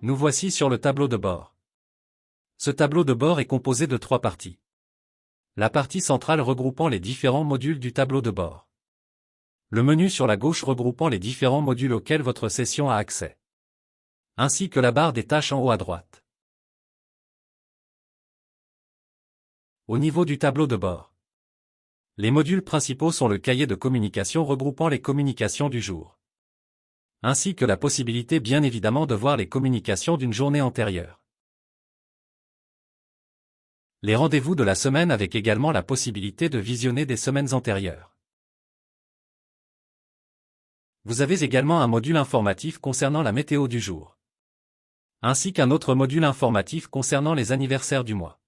Nous voici sur le tableau de bord. Ce tableau de bord est composé de 3 parties. La partie centrale regroupant les différents modules du tableau de bord. Le menu sur la gauche regroupant les différents modules auxquels votre session a accès. Ainsi que la barre des tâches en haut à droite. Au niveau du tableau de bord. Les modules principaux sont le cahier de communication regroupant les communications du jour. Ainsi que la possibilité bien évidemment de voir les communications d'une journée antérieure. Les rendez-vous de la semaine avec également la possibilité de visionner des semaines antérieures. Vous avez également un module informatif concernant la météo du jour. Ainsi qu'un autre module informatif concernant les anniversaires du mois.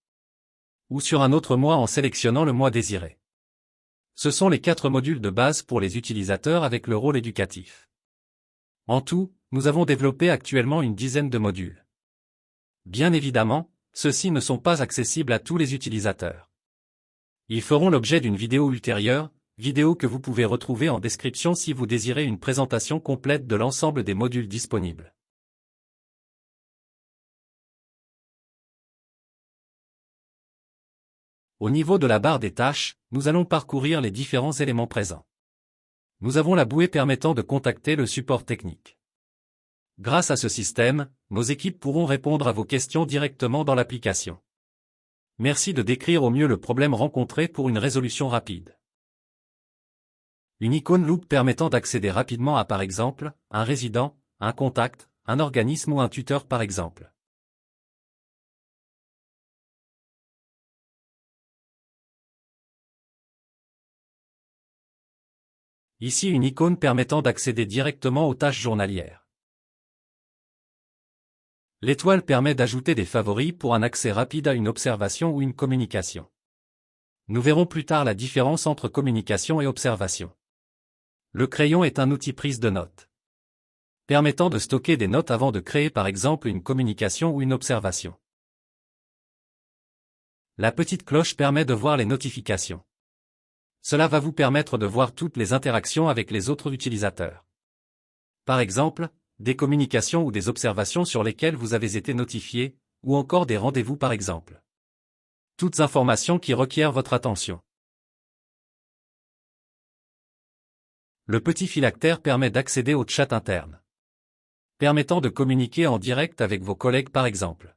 Ou sur un autre mois en sélectionnant le mois désiré. Ce sont les 4 modules de base pour les utilisateurs avec le rôle éducatif. En tout, nous avons développé actuellement une dizaine de modules. Bien évidemment, ceux-ci ne sont pas accessibles à tous les utilisateurs. Ils feront l'objet d'une vidéo ultérieure, vidéo que vous pouvez retrouver en description si vous désirez une présentation complète de l'ensemble des modules disponibles. Au niveau de la barre des tâches, nous allons parcourir les différents éléments présents. Nous avons la bouée permettant de contacter le support technique. Grâce à ce système, nos équipes pourront répondre à vos questions directement dans l'application. Merci de décrire au mieux le problème rencontré pour une résolution rapide. Une icône loupe permettant d'accéder rapidement à par exemple, un résident, un contact, un organisme ou un tuteur par exemple. Ici une icône permettant d'accéder directement aux tâches journalières. L'étoile permet d'ajouter des favoris pour un accès rapide à une observation ou une communication. Nous verrons plus tard la différence entre communication et observation. Le crayon est un outil prise de notes. Permettant de stocker des notes avant de créer par exemple une communication ou une observation. La petite cloche permet de voir les notifications. Cela va vous permettre de voir toutes les interactions avec les autres utilisateurs. Par exemple, des communications ou des observations sur lesquelles vous avez été notifié, ou encore des rendez-vous par exemple. Toutes informations qui requièrent votre attention. Le petit phylactère permet d'accéder au chat interne. Permettant de communiquer en direct avec vos collègues par exemple.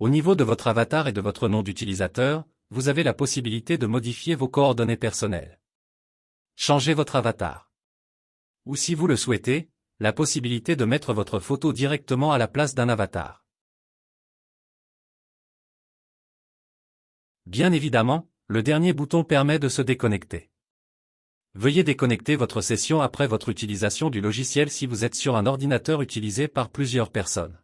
Au niveau de votre avatar et de votre nom d'utilisateur, vous avez la possibilité de modifier vos coordonnées personnelles. Changez votre avatar. Ou si vous le souhaitez, la possibilité de mettre votre photo directement à la place d'un avatar. Bien évidemment, le dernier bouton permet de se déconnecter. Veuillez déconnecter votre session après votre utilisation du logiciel si vous êtes sur un ordinateur utilisé par plusieurs personnes.